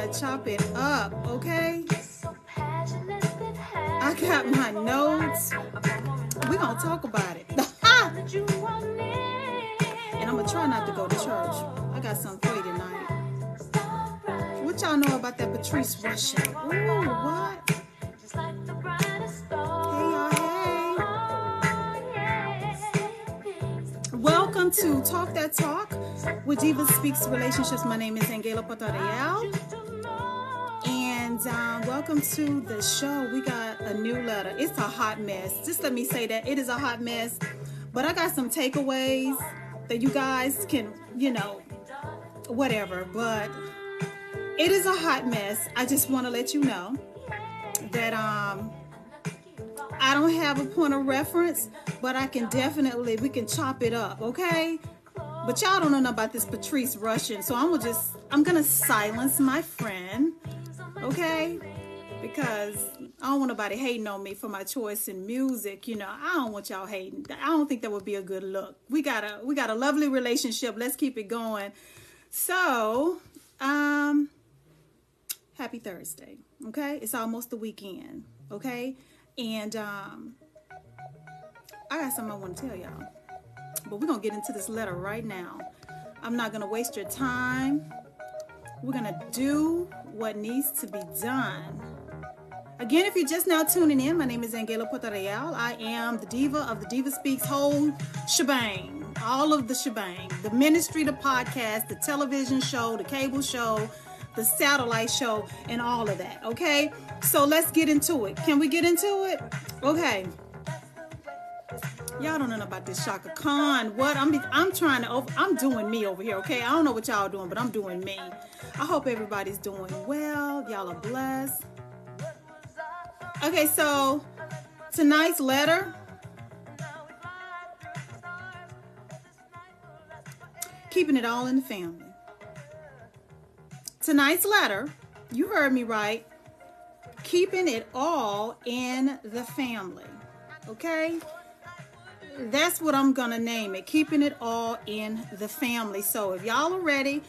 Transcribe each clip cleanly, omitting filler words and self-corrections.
to chop it up, okay? I got my notes. We're going to talk about it. And I'm going to try not to go to church. I got something for you tonight. What y'all know about that Patrice Russian? Ooh, what? Welcome to Talk That Talk with DivaSpeaks Relationships. My name is ANGALA, PORTORREAL. And welcome to the show. We got a new letter. It's a hot mess. Just let me say that. It is a hot mess. But I got some takeaways that you guys can, whatever. But it is a hot mess. I just want to let you know that I don't have a point of reference, but I can definitely, we can chop it up, okay? But y'all don't know about this Patrice Russian, so I'm gonna silence my friend, okay? Because I don't want nobody hating on me for my choice in music, I don't want y'all hating. I don't think that would be a good look. We got a lovely relationship. Let's keep it going. So, happy Thursday, okay? It's almost the weekend, okay? And I got something I want to tell y'all. But we're going to get into this letter right now. I'm not going to waste your time. We're going to do what needs to be done. Again, if you're just now tuning in, my name is ANGALA, PORTORREAL. I am the diva of the DivaSpeaks whole shebang. All of the shebang. The ministry, the podcast, the television show, the cable show, the satellite show, and all of that, okay? So let's get into it. Can we get into it? Okay. Y'all don't know about this Shaka Khan. What? I'm doing me over here, okay? I don't know what y'all doing, but I'm doing me. I hope everybody's doing well. Y'all are blessed. Okay, so tonight's letter. Keeping it all in the family. Tonight's letter, you heard me right, keeping it all in the family, okay? That's what I'm going to name it, keeping it all in the family. So if y'all are ready,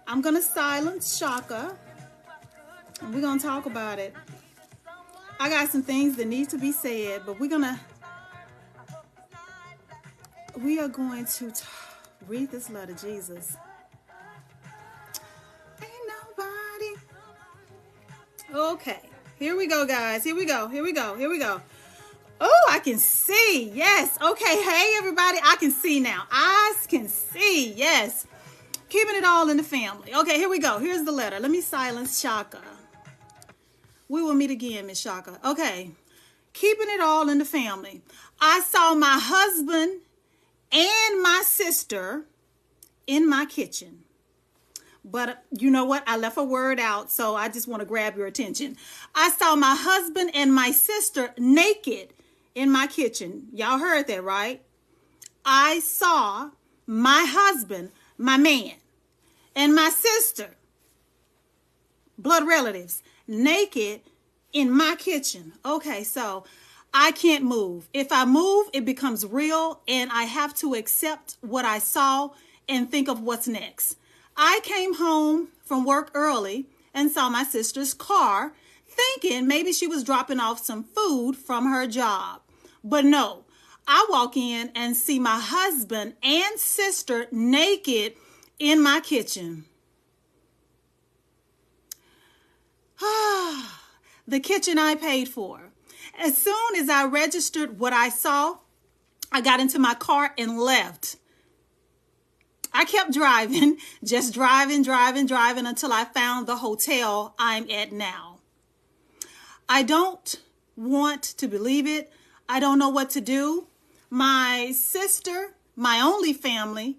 I'm going to silence Shaka, and we're going to talk about it. I got some things that need to be said, but we are going to read this letter, Jesus. Okay, here we go, guys. Here we go. Oh, I can see. Yes. Okay. Hey, everybody. I can see now. Eyes can see. Yes. Keeping it all in the family. Okay, here we go. Here's the letter. Let me silence Shaka. We will meet again, Miss Shaka. Okay. Keeping it all in the family. I saw my husband and my sister in my kitchen. But you know what? I left a word out, so I just want to grab your attention. I saw my husband and my sister naked in my kitchen. Y'all heard that, right? I saw my husband, my man, and my sister, blood relatives, naked in my kitchen. Okay, so I can't move. If I move, it becomes real, and I have to accept what I saw and think of what's next. I came home from work early and saw my sister's car, thinking maybe she was dropping off some food from her job. But no, I walk in and see my husband and sister naked in my kitchen. The kitchen I paid for. As soon as I registered what I saw, I got into my car and left. I kept driving, just driving until I found the hotel I'm at now. I don't want to believe it. I don't know what to do. My sister, my only family,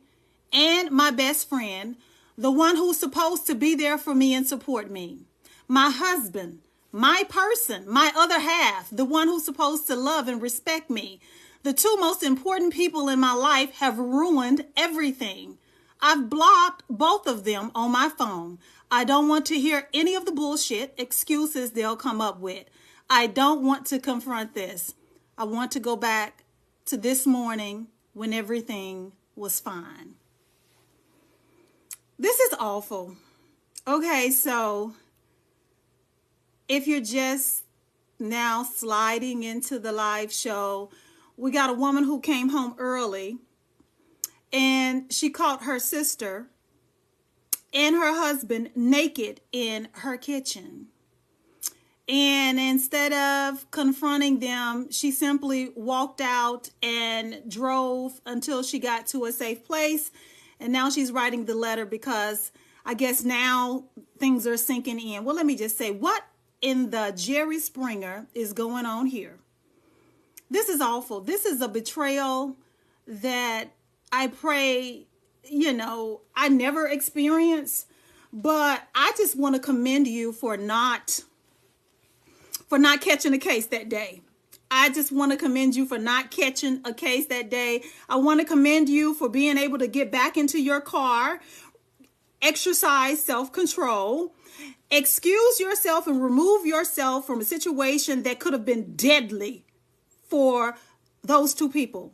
and my best friend, the one who's supposed to be there for me and support me. My husband, my person, my other half, the one who's supposed to love and respect me. The two most important people in my life have ruined everything. I've blocked both of them on my phone. I don't want to hear any of the bullshit excuses they'll come up with. I don't want to confront this. I want to go back to this morning when everything was fine. This is awful. Okay, so If you're just now sliding into the live show, we got a woman who came home early and she caught her sister and her husband naked in her kitchen. And instead of confronting them, she simply walked out and drove until she got to a safe place. And now she's writing the letter because I guess now things are sinking in. Well, let me just say, what in the Jerry Springer is going on here? This is awful. This is a betrayal that I pray, I never experienced. But I just want to commend you for not catching a case that day. I just want to commend you for not catching a case that day. I want to commend you for being able to get back into your car, exercise self-control, excuse yourself and remove yourself from a situation that could have been deadly for those two people.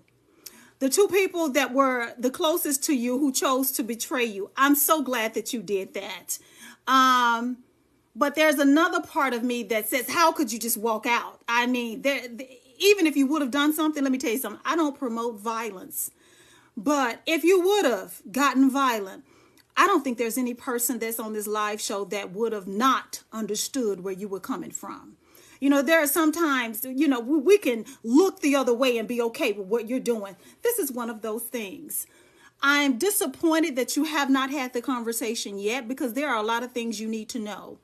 The two people that were the closest to you who chose to betray you. I'm so glad that you did that. But there's another part of me that says, how could you just walk out? I mean, even if you would have done something, let me tell you something. I don't promote violence. But if you would have gotten violent, I don't think there's any person that's on this live show that would have not understood where you were coming from. There are sometimes, we can look the other way and be okay with what you're doing. This is one of those things. I'm disappointed that you have not had the conversation yet because there are a lot of things you need to know.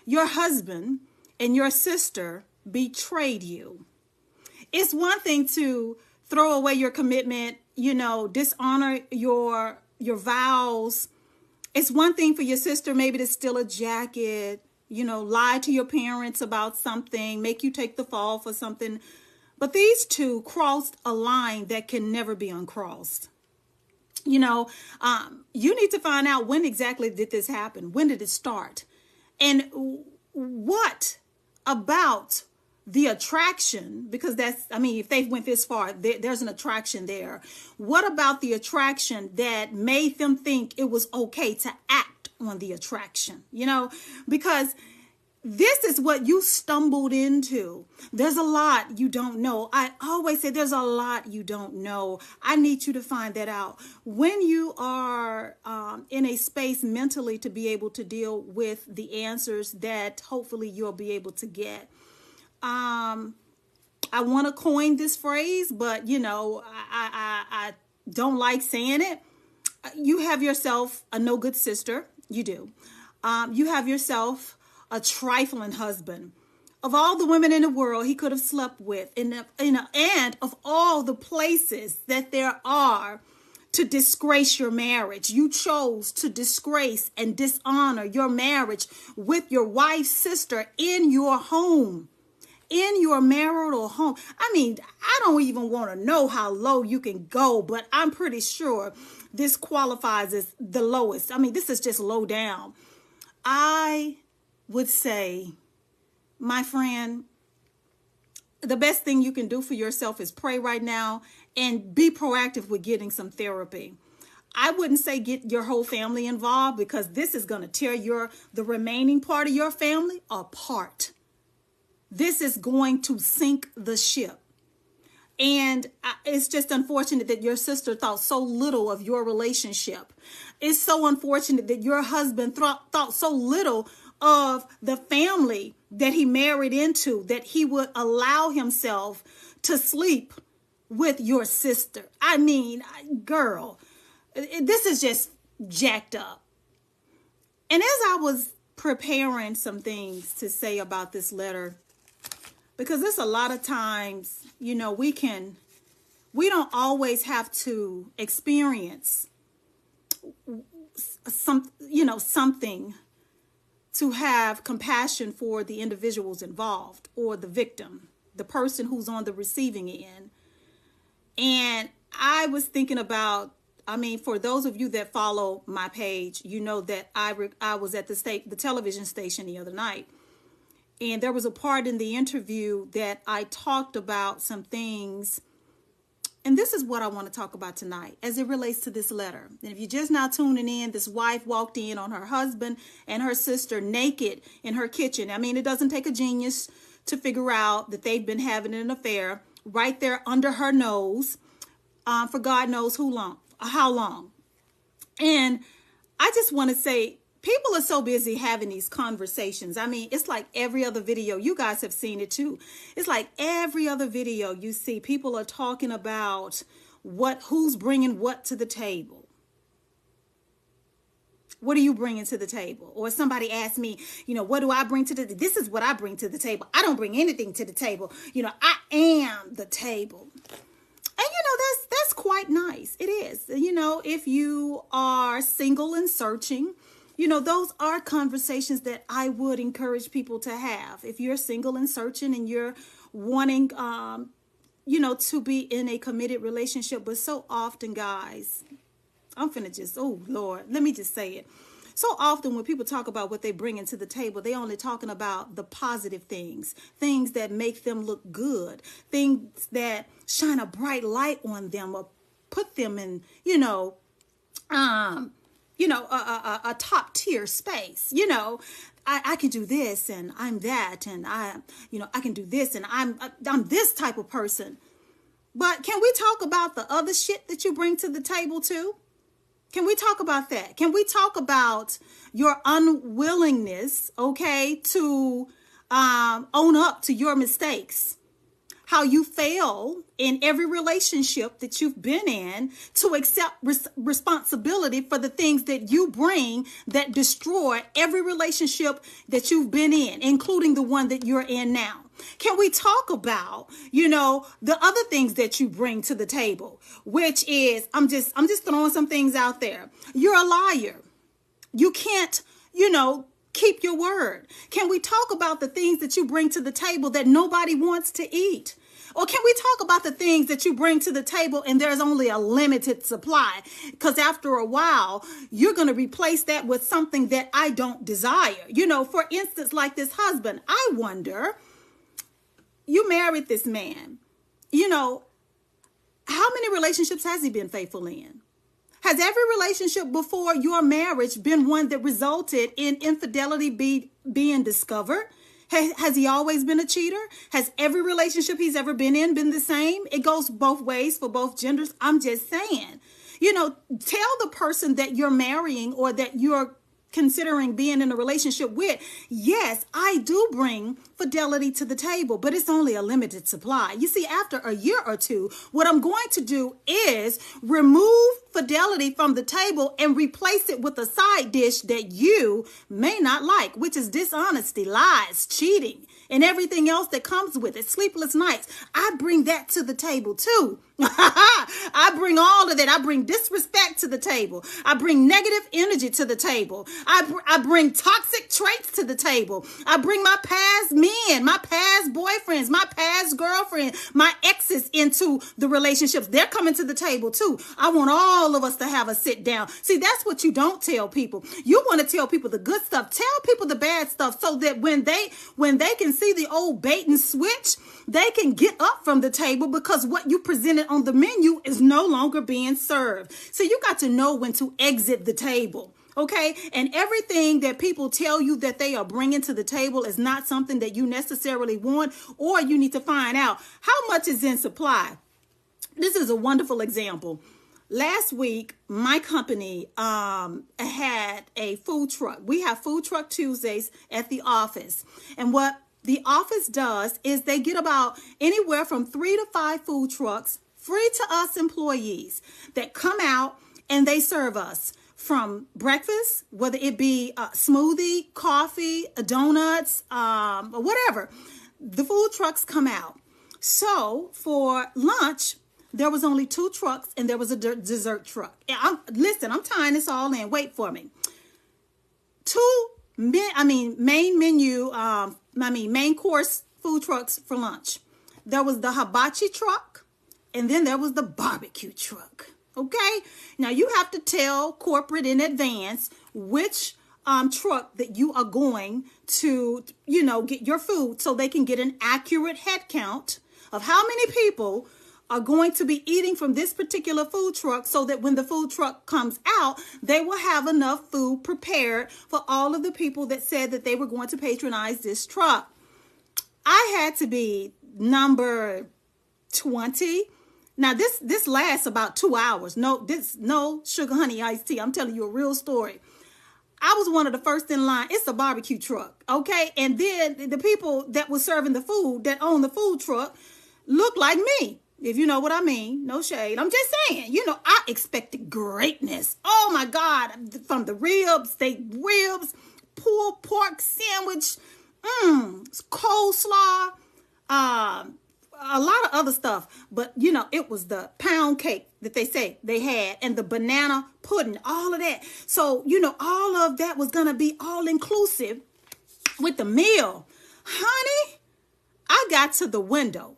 Your husband and your sister betrayed you. It's one thing to throw away your commitment, dishonor your vows. It's one thing for your sister maybe to steal a jacket, lie to your parents about something, make you take the fall for something. But these two crossed a line that can never be uncrossed. You need to find out, when exactly did this happen? When did it start? And what about the attraction? Because if they went this far, there's an attraction there. What about the attraction that made them think it was okay to act on the attraction? Because this is what you stumbled into. There's a lot you don't know. I always say there's a lot you don't know. I need you to find that out. When you are in a space mentally to be able to deal with the answers that hopefully you'll be able to get. I want to coin this phrase, but I don't like saying it. You have yourself a no good sister. You do. You have yourself a trifling husband. Of all the women in the world he could have slept with, and of all the places that there are to disgrace your marriage, you chose to disgrace and dishonor your marriage with your wife's sister in your home, in your marital home. I don't even want to know how low you can go, but I'm pretty sure this qualifies as the lowest. This is just low down. I would say, my friend, the best thing you can do for yourself is pray right now and be proactive with getting some therapy. I wouldn't say get your whole family involved because this is going to tear the remaining part of your family apart. This is going to sink the ship. And it's just unfortunate that your sister thought so little of your relationship. It's so unfortunate that your husband thought so little of the family that he married into, that he would allow himself to sleep with your sister. Girl, this is just jacked up. And as I was preparing some things to say about this letter, because there's a lot of times, we don't always have to experience something to have compassion for the individuals involved or the victim, the person who's on the receiving end. And I was thinking about, for those of you that follow my page, you know that I was at the television station the other night. And there was a part in the interview that I talked about some things And this is what I want to talk about tonight as it relates to this letter. And if you're just now tuning in, this wife walked in on her husband and her sister naked in her kitchen. I mean, it doesn't take a genius to figure out that they've been having an affair right there under her nose for God knows how long. And I just want to say, people are so busy having these conversations. I mean, it's like every other video. You guys have seen it too. It's like every other video you see, people are talking about who's bringing what to the table. What are you bringing to the table? Or somebody asked me, what do I bring to this is what I bring to the table. I don't bring anything to the table. I am the table. And that's quite nice. It is. If you are single and searching, those are conversations that I would encourage people to have. If you're single and searching and you're wanting, to be in a committed relationship. But so often, guys, I'm finna just, oh, Lord, let me just say it. So often when people talk about what they bring into the table, they only talking about the positive things that make them look good, things that shine a bright light on them or put them in, a top tier space. I can do this and I'm that, and I can do this and I'm this type of person. But can we talk about the other shit that you bring to the table too? Can we talk about that? Can we talk about your unwillingness, to own up to your mistakes? How you fail in every relationship that you've been in to accept responsibility for the things that you bring that destroy every relationship that you've been in, including the one that you're in now. Can we talk about, the other things that you bring to the table, which is, I'm just throwing some things out there. You're a liar. You can't, keep your word. Can we talk about the things that you bring to the table that nobody wants to eat? Or can we talk about the things that you bring to the table and there's only a limited supply? Because after a while, you're going to replace that with something that I don't desire. For instance, like this husband, I wonder, you married this man, how many relationships has he been faithful in? Has every relationship before your marriage been one that resulted in infidelity being discovered? Has he always been a cheater? Has every relationship he's ever been in been the same? It goes both ways for both genders. I'm just saying, tell the person that you're marrying or that you're considering being in a relationship with, yes, I do bring fidelity to the table, but it's only a limited supply. You see, after a year or two, what I'm going to do is remove fidelity from the table and replace it with a side dish that you may not like, which is dishonesty, lies, cheating, and everything else that comes with it, sleepless nights. I bring that to the table too. I bring all of that. I bring disrespect to the table. I bring negative energy to the table. I bring toxic traits to the table. I bring my past men, my past boyfriends, my past girlfriend, my exes into the relationships. They're coming to the table too. I want all of us to have a sit down. See, that's what you don't tell people. You want to tell people the good stuff. Tell people the bad stuff so that when they can see the old bait and switch, they can get up from the table because what you presented on the menu is no longer being served. So you got to know when to exit the table. Okay. And everything that people tell you that they are bringing to the table is not something that you necessarily want, or you need to find out how much is in supply. This is a wonderful example. Last week, my company had a food truck. We have Food Truck Tuesdays at the office. And what the office does is they get about anywhere from 3 to 5 food trucks free to us employees that come out and they serve us from breakfast, whether it be a smoothie, coffee, donuts, or whatever. The food trucks come out. So for lunch, there was only 2 trucks and there was a dessert truck. Listen, I'm tying this all in. Wait for me. Main course food trucks for lunch. There was the hibachi truck, and then there was the barbecue truck. Okay. Now you have to tell corporate in advance which truck that you are going to, get your food so they can get an accurate head count of how many people are going to be eating from this particular food truck so that when the food truck comes out, they will have enough food prepared for all of the people that said that they were going to patronize this truck. I had to be number 20. Now this lasts about 2 hours. No sugar honey iced tea. I'm telling you a real story. I was one of the first in line. It's a barbecue truck, okay? And then the people that were serving the food, that owned the food truck, looked like me, if you know what I mean. No shade. I'm just saying, I expected greatness. Oh my God, from the ribs, pulled pork sandwich, coleslaw, a lot of other stuff, but it was the pound cake that they say they had, and the banana pudding, all of that. So, all of that was going to be all inclusive with the meal. Honey, I got to the window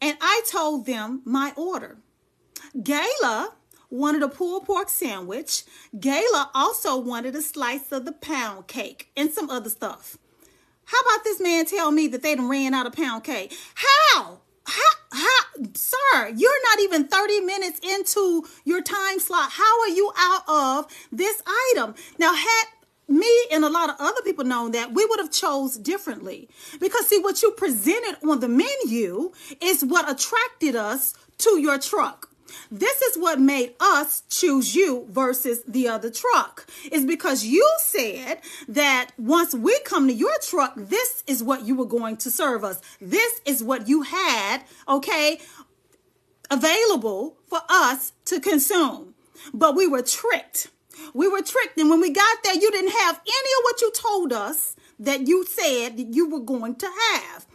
and I told them my order. Gayla wanted a pulled pork sandwich. Gayla also wanted a slice of the pound cake and some other stuff. How about this man tell me that they done ran out of pound cake? How? Sir, you're not even 30 minutes into your time slot. How are you out of this item? Now, had me and a lot of other people known that, we would have chose differently. Because see, what you presented on the menu is what attracted us to your truck. This is what made us choose you versus the other truck. It's because you said that once we come to your truck, this is what you were going to serve us. This is what you had, okay, available for us to consume. But we were tricked. We were tricked. And when we got there, you didn't have any of what you told us that you said that you were going to have.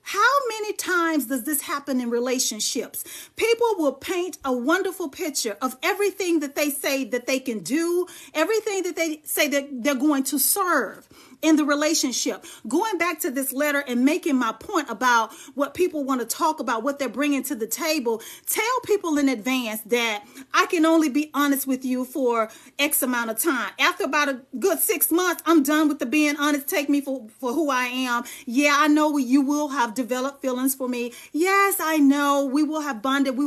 How many times does this happen in relationships? People will paint a wonderful picture of everything that they say that they can do, everything that they say that they're going to serve in the relationship. Going back to this letter and making my point about what people want to talk about, what they're bringing to the table, tell people in advance that I can only be honest with you for X amount of time. After about a good 6 months, I'm done with the being honest. Take me for who I am. Yeah, I know you will have developed feelings for me. Yes, I know we will have bonded. We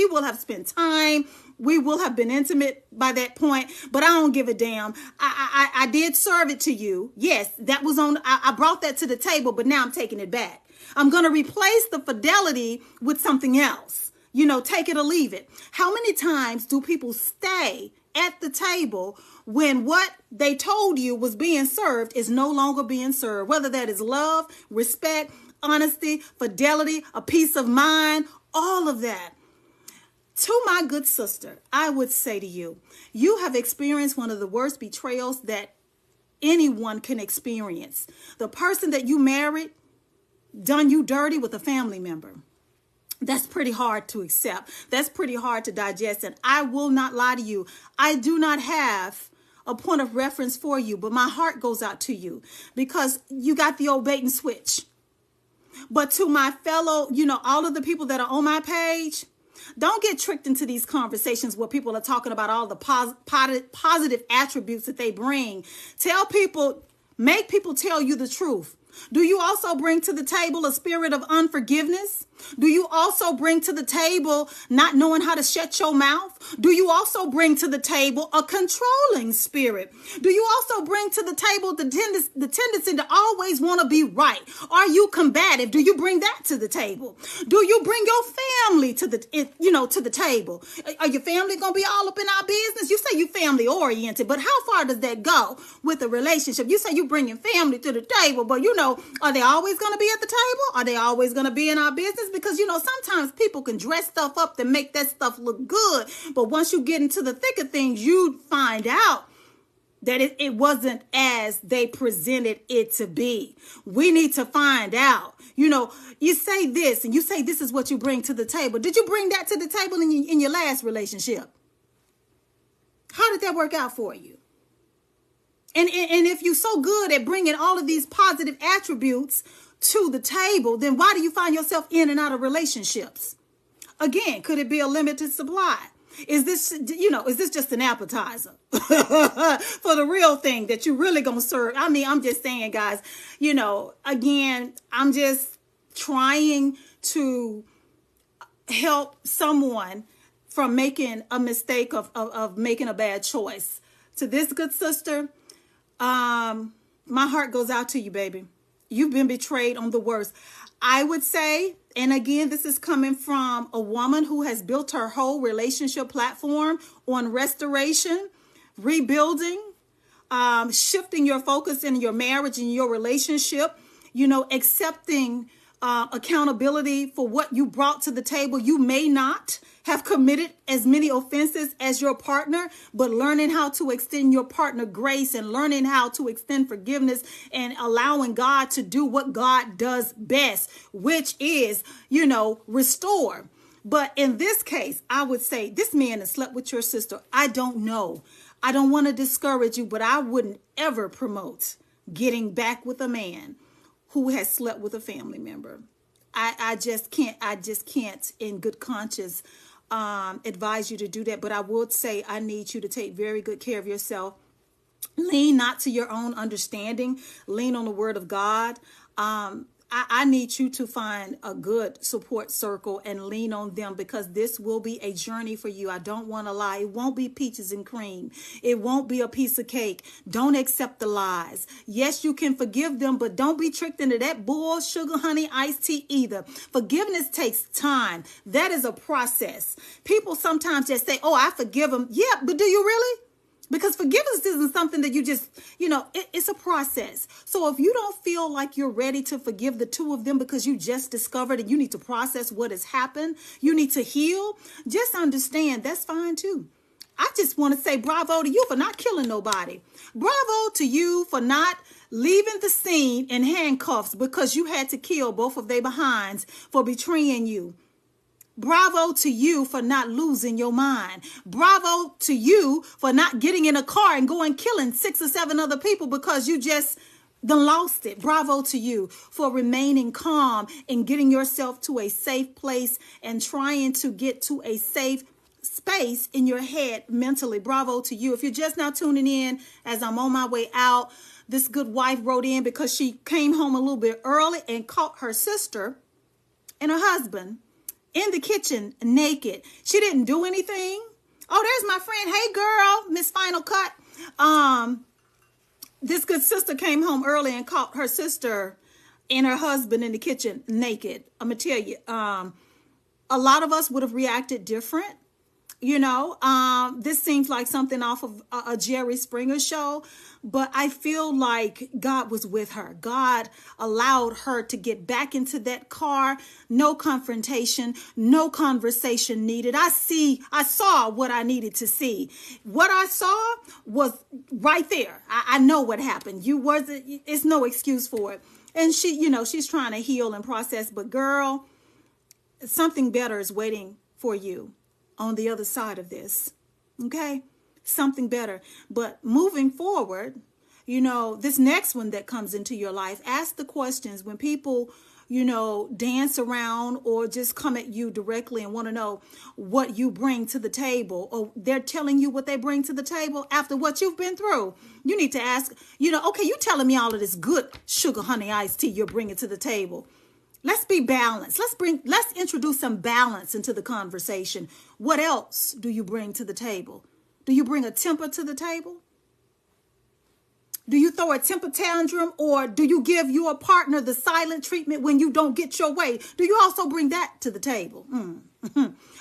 will have spent time. We will have been intimate by that point, but I don't give a damn. I did serve it to you. Yes, that was on. I brought that to the table, but now I'm taking it back. I'm going to replace the fidelity with something else. Take it or leave it. How many times do people stay at the table when what they told you was being served is no longer being served? Whether that is love, respect, honesty, fidelity, a peace of mind, all of that. To my good sister, I would say to you, you have experienced one of the worst betrayals that anyone can experience. The person that you married done you dirty with a family member. That's pretty hard to accept. That's pretty hard to digest. And I will not lie to you. I do not have a point of reference for you, but my heart goes out to you because you got the old bait and switch. But to my fellow, all of the people that are on my page, don't get tricked into these conversations where people are talking about all the positive attributes that they bring. Make people tell you the truth. Do you also bring to the table a spirit of unforgiveness? Do you also bring to the table not knowing how to shut your mouth? Do you also bring to the table a controlling spirit? Do you also bring to the table the tendency to always want to be right? Are you combative? Do you bring that to the table? Do you bring your family to the table? Are your family going to be all up in our business? You say you family oriented, but how far does that go with a relationship? You say you bringing family to the table, but are they always going to be at the table? Are they always going to be in our business? Because, sometimes people can dress stuff up to make that stuff look good. But once you get into the thick of things, you find out that it wasn't as they presented it to be. We need to find out. You say this and you say this is what you bring to the table. Did you bring that to the table in your last relationship? How did that work out for you? And if you're so good at bringing all of these positive attributes to the table, then why do you find yourself in and out of relationships? Again, could it be a limited supply? Is this just an appetizer for the real thing that you really gonna serve? I mean, I'm just saying, guys, again, I'm just trying to help someone from making a mistake of making a bad choice. To this good sister, my heart goes out to you, baby. You've been betrayed on the worst. I would say, and again, this is coming from a woman who has built her whole relationship platform on restoration, rebuilding, shifting your focus in your marriage and your relationship, accepting accountability for what you brought to the table. You may not have committed as many offenses as your partner, but learning how to extend your partner grace and learning how to extend forgiveness and allowing God to do what God does best, which is, restore. But in this case, I would say this man has slept with your sister. I don't know. I don't want to discourage you, but I wouldn't ever promote getting back with a man who has slept with a family member. I just can't in good conscience advise you to do that. But I would say I need you to take very good care of yourself. Lean not to your own understanding. Lean on the word of God. I need you to find a good support circle and lean on them, because this will be a journey for you. I don't want to lie. It won't be peaches and cream. It won't be a piece of cake. Don't accept the lies. Yes, you can forgive them, but don't be tricked into that bull, sugar, honey, iced tea either. Forgiveness takes time. That is a process. People sometimes just say, oh, I forgive them. Yeah, but do you really? Because forgiveness isn't something that you just, it's a process. So if you don't feel like you're ready to forgive the two of them because you just discovered and you need to process what has happened, you need to heal, just understand that's fine too. I just want to say bravo to you for not killing nobody. Bravo to you for not leaving the scene in handcuffs because you had to kill both of their behinds for betraying you. Bravo to you for not losing your mind. Bravo to you for not getting in a car and going killing 6 or 7 other people because you just done lost it. Bravo to you for remaining calm and getting yourself to a safe place and trying to get to a safe space in your head mentally. Bravo to you. If you're just now tuning in as I'm on my way out, this good wife wrote in because she came home a little bit early and caught her sister and her husband in the kitchen naked. She didn't do anything. Oh, there's my friend. Hey, girl, Miss Final Cut. This good sister came home early and caught her sister and her husband in the kitchen naked. I'm going to tell you, a lot of us would have reacted different. This seems like something off of a Jerry Springer show, but I feel like God was with her. God allowed her to get back into that car. No confrontation, no conversation needed. I saw what I needed to see. What I saw was right there. I know what happened. It's no excuse for it. And she's trying to heal and process, but girl, something better is waiting for you on the other side of this. Okay? Something better. But moving forward, this next one that comes into your life, ask the questions when people, dance around or just come at you directly and want to know what you bring to the table, or they're telling you what they bring to the table after what you've been through. You need to ask, okay, you telling me all of this good sugar, honey, iced tea you're bringing to the table. Let's be balanced. Let's introduce some balance into the conversation. What else do you bring to the table? Do you bring a temper to the table? Do you throw a temper tantrum, or do you give your partner the silent treatment when you don't get your way? Do you also bring that to the table?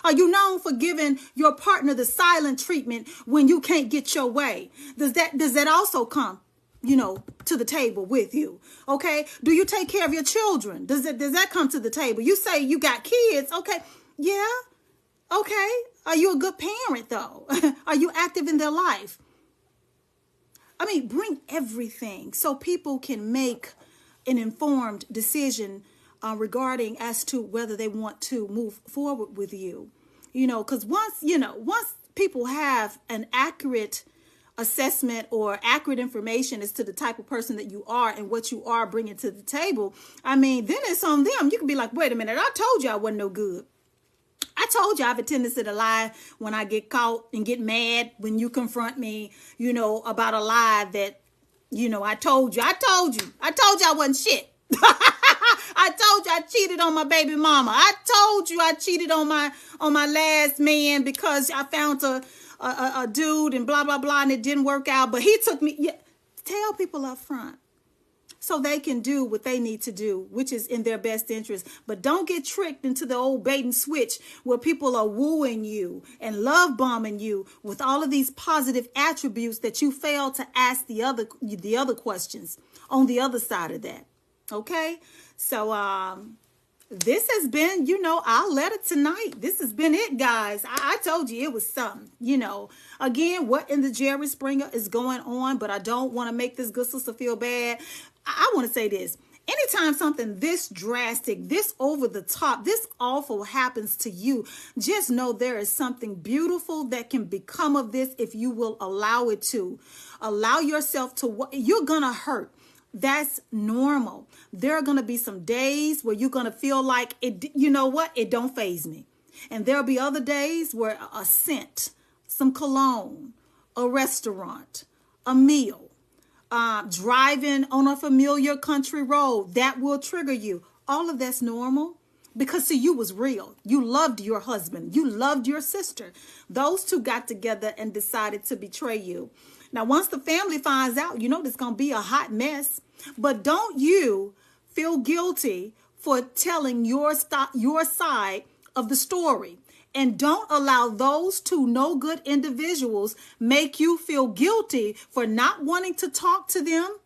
Are you known for giving your partner the silent treatment when you can't get your way? Does that also come to the table with you? Okay. Do you take care of your children? Does that come to the table? You say you got kids. Okay. Yeah. Okay. Are you a good parent though? Are you active in their life? I mean, bring everything so people can make an informed decision regarding as to whether they want to move forward with you. Because once people have an accurate assessment or accurate information as to the type of person that you are and what you are bringing to the table, I mean, then it's on them. You can be like, wait a minute, I told you I wasn't no good. I told you I have a tendency to lie when I get caught and get mad when you confront me, about a lie that, I told you I wasn't shit. I I told you I cheated on my baby mama. I told you I cheated on my last man because I found a dude and blah, blah, blah, and it didn't work out. But he took me. Yeah. Tell people up front so they can do what they need to do, which is in their best interest. But don't get tricked into the old bait and switch where people are wooing you and love bombing you with all of these positive attributes that you fail to ask the other questions on the other side of that. Okay? So this has been, our letter tonight. This has been it, guys. I told you it was something, Again, what in the Jerry Springer is going on, but I don't want to make this good sister feel bad. I want to say this. Anytime something this drastic, this over the top, this awful happens to you, just know there is something beautiful that can become of this if you will allow it to. Allow yourself to, you're going to hurt. That's normal. There are going to be some days where you're going to feel like it, you know what? It don't faze me. And there'll be other days where a scent, some cologne, a restaurant, a meal, driving on a familiar country road, that will trigger you. All of that's normal because see, you was real. You loved your husband. You loved your sister. Those two got together and decided to betray you. Now, once the family finds out, there's going to be a hot mess. But don't you feel guilty for telling your side of the story. And don't allow those two no good individuals make you feel guilty for not wanting to talk to them,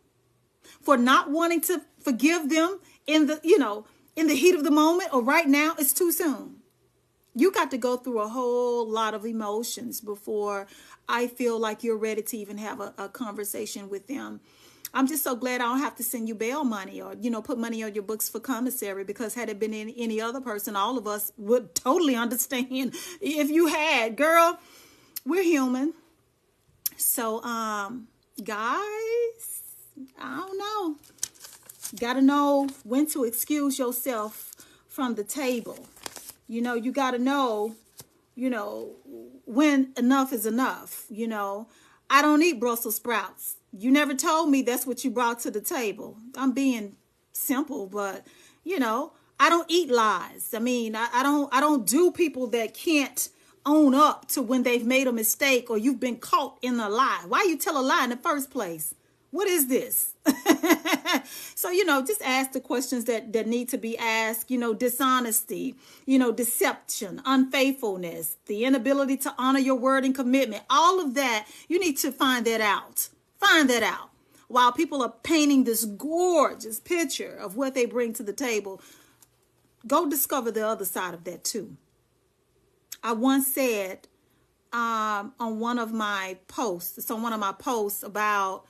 for not wanting to forgive them in the heat of the moment, or right now it's too soon. You got to go through a whole lot of emotions before I feel like you're ready to even have a conversation with them. I'm just so glad I don't have to send you bail money or, put money on your books for commissary, because had it been any other person, all of us would totally understand if you had. Girl, we're human. So, guys, I don't know. Got to know when to excuse yourself from the table. You got to know, when enough is enough. I don't eat Brussels sprouts. You never told me that's what you brought to the table. I'm being simple, but, I don't eat lies. I mean, I don't do people that can't own up to when they've made a mistake or you've been caught in a lie. Why you tell a lie in the first place? What is this? So, just ask the questions that need to be asked, dishonesty, deception, unfaithfulness, the inability to honor your word and commitment. All of that, you need to find that out. Find that out. While people are painting this gorgeous picture of what they bring to the table, go discover the other side of that too. I once said on one of my posts, about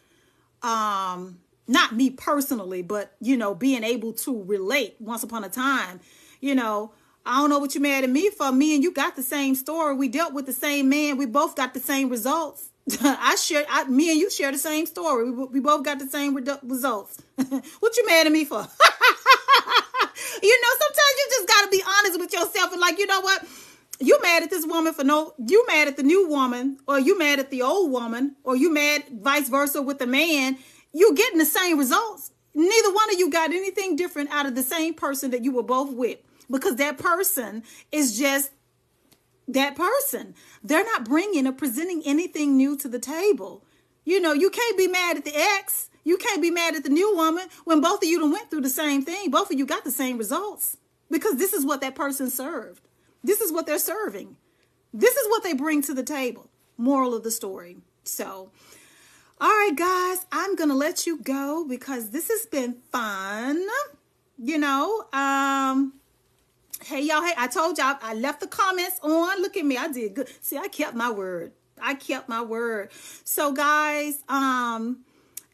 not me personally, but, being able to relate once upon a time, I don't know what you're mad at me for. Me and you got the same story. We dealt with the same man. We both got the same results. Me and you share the same story. We both got the same results. What you mad at me for? Sometimes you just got to be honest with yourself and like, you know what? You mad at this woman you mad at the new woman, or you mad at the old woman, or you mad vice versa with the man. You getting the same results. Neither one of you got anything different out of the same person that you were both with, because that person is just that person. They're not bringing or presenting anything new to the table. You can't be mad at the ex. You can't be mad at the new woman when both of you done went through the same thing. Both of you got the same results, because this is what that person served. This is what they're serving. This is what they bring to the table. Moral of the story. So, all right, guys, I'm going to let you go because this has been fun. Hey, y'all. Hey, I told y'all I left the comments on. Look at me. I did good. See, I kept my word. So, guys,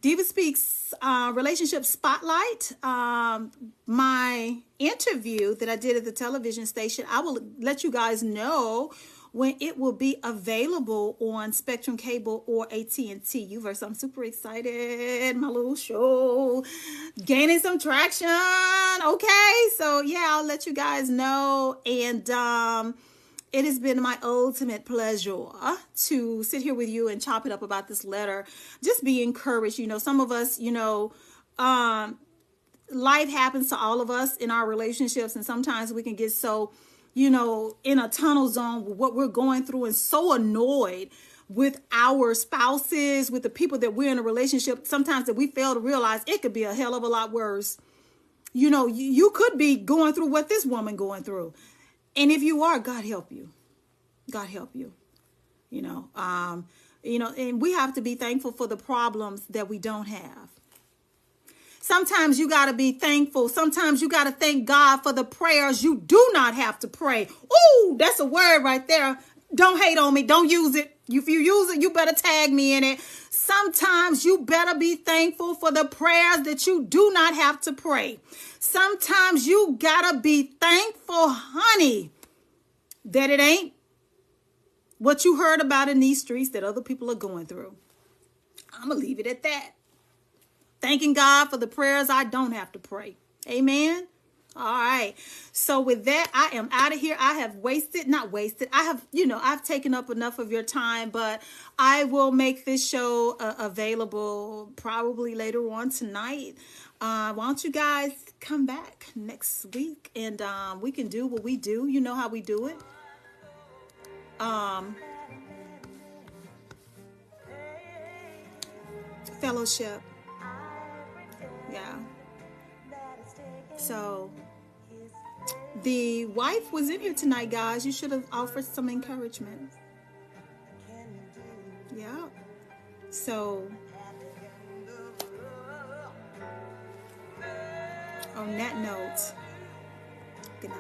DivaSpeaks Relationship Spotlight, my interview that I did at the television station, I will let you guys know when it will be available on Spectrum Cable or AT&T Uverse. I'm super excited. My little show gaining some traction. Okay, so yeah, I'll let you guys know. And it has been my ultimate pleasure to sit here with you and chop it up about this letter. Just be encouraged. Some of us, life happens to all of us in our relationships, and sometimes we can get so, you know, in a tunnel zone with what we're going through, and so annoyed with our spouses, with the people that we're in a relationship, sometimes that we fail to realize it could be a hell of a lot worse. You know, you could be going through what this woman going through. And if you are, God help you. God help you. You know, and we have to be thankful for the problems that we don't have. Sometimes you got to be thankful. Sometimes you got to thank God for the prayers you do not have to pray. Ooh, that's a word right there. Don't hate on me. Don't use it. If you use it, you better tag me in it. Sometimes you better be thankful for the prayers that you do not have to pray. Sometimes you got to be thankful, honey, that it ain't what you heard about in these streets that other people are going through. I'm going to leave it at that. Thanking God for the prayers I don't have to pray. Amen. All right. So with that, I am out of here. I have I've taken up enough of your time, but I will make this show available probably later on tonight. Why don't you guys come back next week, and we can do what we do. You know how we do it. Fellowship. Yeah. So the wife was in here tonight, guys. You should have offered some encouragement. Yeah. So on that note, good night.